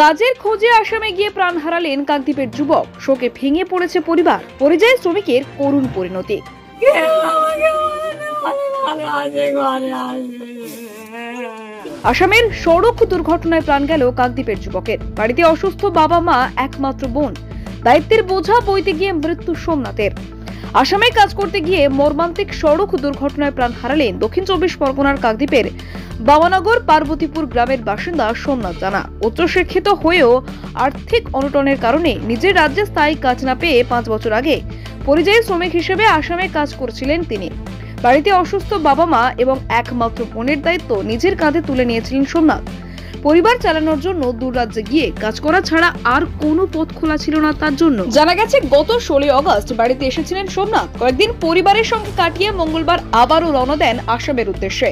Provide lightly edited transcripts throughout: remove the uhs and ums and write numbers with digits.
কাজের খোঁজে আসামে গিয়ে প্রাণ হারালেন কাকদ্বীপের যুবক। শোকে ভেঙে পড়েছে পরিবার। পরিযায়ী শ্রমিকের করুণ পরিণতি। আসামের সড়ক দুর্ঘটনায় প্রাণ গেল কাকদ্বীপের যুবকের। বাড়িতে অসুস্থ বাবা মা, একমাত্র বোন। দায়িত্বের বোঝা বইতে গিয়ে মৃত্যু সোমনাথের। আসামে কাজ করতে গিয়ে মর্মান্তিক সড়ক দুর্ঘটনায় প্রাণ হারালেন দক্ষিণ 24 পরগনার কাকদ্বীপের বাবানগর পার্বতীপুর গ্রামের বাসিন্দা সোমনাথ জানা। উচ্চশিক্ষিত হয়েও আর্থিক অনটনের কারণে নিজের রাজ্যে স্থায়ী কাজ না পেয়ে 5 বছর আগে পরিযায়ী শ্রমিক হিসেবে আসামে কাজ করছিলেন তিনি। বাড়িতে অসুস্থ বাবা মা এবং একমাত্র বোনের দায়িত্ব নিজের কাঁধে তুলে নিয়েছিলেন সোমনাথ। পরিবার চালানোর জন্য দূর রাজ্যে গিয়ে কাজ করা ছাড়া আর কোনো পথ খোলা ছিল না তার জন্য। জানা গেছে গত 16 আগস্ট বাড়িতে এসেছিলেন সোমনাথ। কয়েকদিন পরিবারের সঙ্গে কাটিয়ে মঙ্গলবার আবারও রওনা দেন আসামের উদ্দেশ্যে।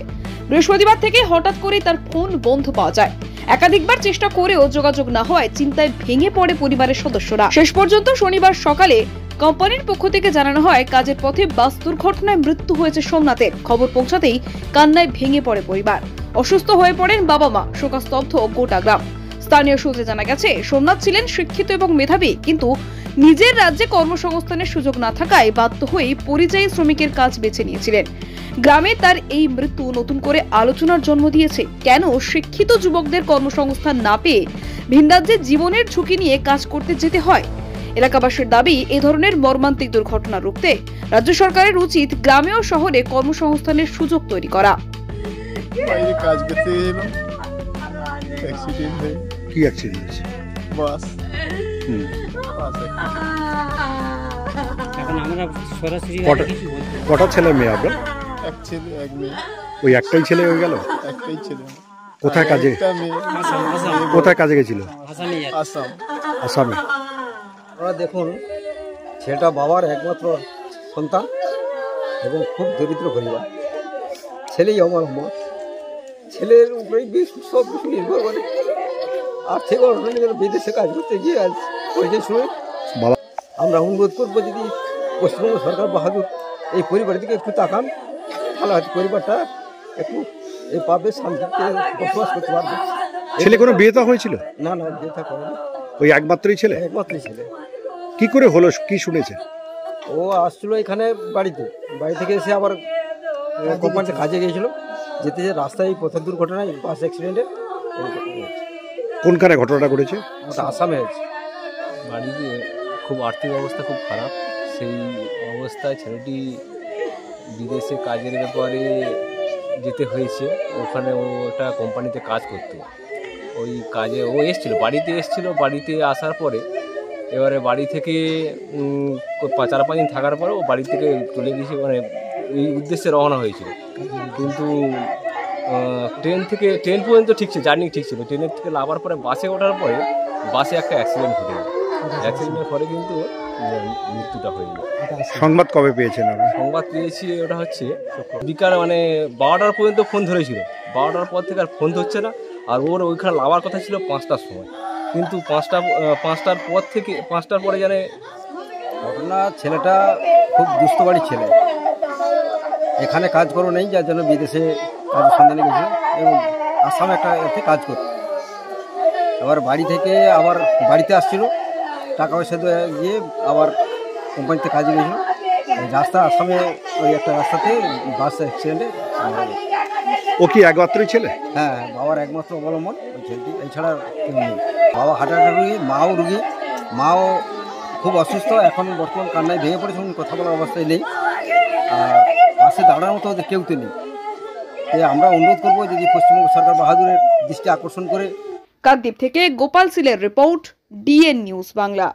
বৃহস্পতিবার থেকে হঠাৎ করে তার ফোন বন্ধ পাওয়া যায়। একাধিকবার চেষ্টা করেও যোগাযোগ না হওয়ায় চিন্তায় ভেঙে পড়ে পরিবারের সদস্যরা। শেষ পর্যন্ত শনিবার সকালে কোম্পানির পক্ষ থেকে জানানো হয় কাজের পথে বাস দুর্ঘটনায় মৃত্যু হয়েছে সোমনাথের। খবর পৌঁছাতেই কান্নায় ভেঙে পড়ে পরিবার। অসুস্থ হয়ে পড়েন বাবা মা। শোকাস্তব্ধ গোটা গ্রাম। স্থানীয় সূত্রে জানা গেছে সোমনাথ ছিলেন শিক্ষিত এবং মেধাবী, কিন্তু নিজের রাজ্যে কর্মসংস্থানের সুযোগ না থাকায় বাধ্য হয়ে পরিযায়ী শ্রমিকের কাজ বেছে নিয়েছিলেন। গ্রামে তার এই মৃত্যু নতুন করে আলোচনার জন্ম দিয়েছে। কেন শিক্ষিত যুবকদের কর্মসংস্থান না পেয়ে ভিন রাজ্যে জীবনের ঝুঁকি নিয়ে কাজ করতে যেতে হয়? এলাকাবাসীর দাবি, এই ধরনের মর্মান্তিক দুর্ঘটনা রুখতে রাজ্য সরকারের উচিত গ্রামে ও শহরে কর্মসংস্থানের সুযোগ তৈরি করা। বাইরে কাজ করতে গেলাম, অ্যাক্সিডেন্ট হয়ে। কি অ্যাক্সিডেন্ট হয়েছে? বাস। এখন আমরা সরাসরি কটা ছেলে মেয়ে আপনার? এক ছেলে এক মেয়ে। ওই একটাই ছেলে হয়ে গেল? একটাই ছেলে। কোথায় কাজে? একটা মেয়ে। কোথায় কাজে গেছিল? আসাম। আসামে। আপনারা দেখুন, ছেলেটা বাবার একমাত্র সন্তান এবং খুব দরিদ্র পরিবার। ছেলেই আমার মত। ছেলের উপরেই সব কিছু নির্ভর করে। আর্থিক অনটনের বিদেশে কাজ করতে গিয়ে আজ পরিযায়ী শ্রমিক। বাবা, আমরা অনুরোধ করবো, যদি পশ্চিমবঙ্গ সরকার বাহাদুর এই পরিবারের দিকে একটু তাকান, তাহলে হয়তো পরিবারটা একটু এই পাবে, শান্তিতে বসবাস করতে পারবে। ছেলে কোনো বিয়ে তো হয়েছিল? না না, বিয়ে থা করে। ওই একমাত্রই ছেলে? একমাত্রই ছেলে। কি করে হলো, কি শুনেছে? ও আসছিল এখানে বাড়ি থেকে এসে আবার কোম্পানিতে কাজে গিয়েছিল। যেতে যে রাস্তায় পথের দুর্ঘটনায় বাস অ্যাক্সিডেন্টে। কোনখানে ঘটনাটা ঘটেছে? ওটা আসামে হয়েছে। বাড়িতে খুব আর্থিক অবস্থা খুব খারাপ। সেই অবস্থায় ছেলেটি বিদেশে কাজের ব্যাপারে যেতে হয়েছে। ওখানে ওটা কোম্পানিতে কাজ করতো। ওই কাজে ও এসেছিলো, বাড়িতে এসেছিলো। বাড়িতে আসার পরে এবারে বাড়ি থেকে 4-5 দিন থাকার পরে ও বাড়ি থেকে চলে গিয়েছে, মানে এই উদ্দেশ্যে রওনা হয়েছিল। কিন্তু ট্রেন পর্যন্ত ঠিক ছিল, জার্নি ঠিক ছিল। ট্রেনের থেকে নামার পরে বাসে ওঠার পরে বাসে একটা অ্যাক্সিডেন্ট ঘটে গেল। অ্যাক্সিডেন্টের পরে কিন্তু মৃত্যুটা হয়ে গেল। সংবাদ কবে পেয়েছেন আপনি? সংবাদ পেয়েছি ওটা হচ্ছে বিকাল, মানে 12টার পর্যন্ত ফোন ধরেছিল। 12টার পর থেকে আর ফোন ধরছে না। আর ওর ওইখানে নামার কথা ছিল 5টার সময়, কিন্তু 5টার পর থেকে 5টার পরে জানে ঘটনা। ছেলেটা খুব দুস্থ বাড়ির ছেলে, এখানে কাজ করো নেই, যার জন্য বিদেশে কাজের সন্ধানে গেছে এবং আসামে একটা এতে কাজ করত। আবার বাড়ি থেকে আবার বাড়িতে আসছিল, টাকা পয়সা গিয়ে আবার কোম্পানিতে কাজে গেছিল। রাস্তা আসামে ওই একটা রাস্তাতে বাস অ্যাক্সিডেন্টে। ও কি একমাত্রই ছেলে? হ্যাঁ, বাবার একমাত্র অবলম্বন ওই ছেলেটি, এছাড়া কেউ নেই। বাবা হার্ট অ্যাটাক রুগী, মাও রুগী। মাও খুব অসুস্থ, এখন বর্তমান কান্নায় ভেঙে পড়েছে, কথা বলার অবস্থায় নেই। আর পাশে দাঁড়ানোর মতো ওদের কেউ তো নেই। আমরা অনুরোধ করবো, যদি পশ্চিমবঙ্গ সরকার বাহাদুরের দৃষ্টি আকর্ষণ করে। কাকদ্বীপ থেকে গোপাল সিলের রিপোর্ট, ডিএন নিউজ বাংলা।